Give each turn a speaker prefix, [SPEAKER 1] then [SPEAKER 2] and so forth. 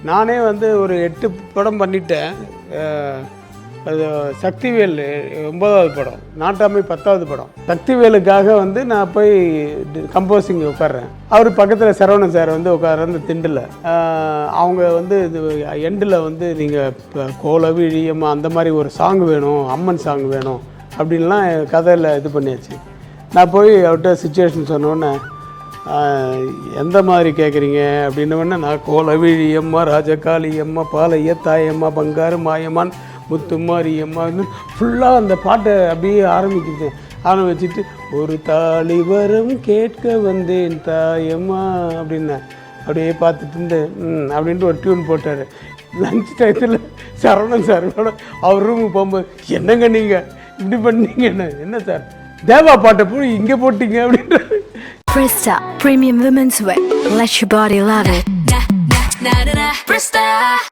[SPEAKER 1] நானே வந்து ஒரு 8 படம் பண்ணிட்டேன். அது சக்திவேல் 9வது படம், நாட்டாமை 10வது படம். சக்திவேலுக்காக வந்து நான் போய் கம்போசிங் உட்கார்றேன். அவர் பக்கத்தில் சரவணன் சார் வந்து உட்கார அந்த திண்டில். அவங்க வந்து இது எண்டில் வந்து நீங்கள் கோலவிழியம்மா அந்த மாதிரி ஒரு சாங் வேணும், அம்மன் சாங் வேணும் அப்படின்லாம் கதையில் இது பண்ணியாச்சு. நான் போய் அவர்கிட்ட சுச்சுவேஷன் சொன்னோன்னே எந்த மாதிரி கேட்குறீங்க அப்படின்னோடனே நான் கோலவிழி அம்மா, ராஜகாளி அம்மா, பாலைய தாயம்மா, பங்காரு மாயம்மான், முத்துமாரி அம்மான்னு ஃபுல்லாக அந்த பாட்டை அப்படியே ஆரம்பிச்சிட்டு ஒரு தாலி வரம் கேட்க வந்தேன் தாயம்மா அப்படின்னேன். அப்படியே பார்த்துட்டு இருந்து அப்படின்ட்டு ஒரு டியூன் போட்டார். லஞ்ச் டயத்தில் சரவணன் சாரோட அவர் ரூமுக்கு போகும்போது என்னங்க நீங்கள் இப்படி பண்ணீங்கன்னு, என்ன சார் தேவா பாட்டை போய் இங்கே போட்டீங்க அப்படின்ட்டு.
[SPEAKER 2] Presta Premium Women's Wear. Let your body love it.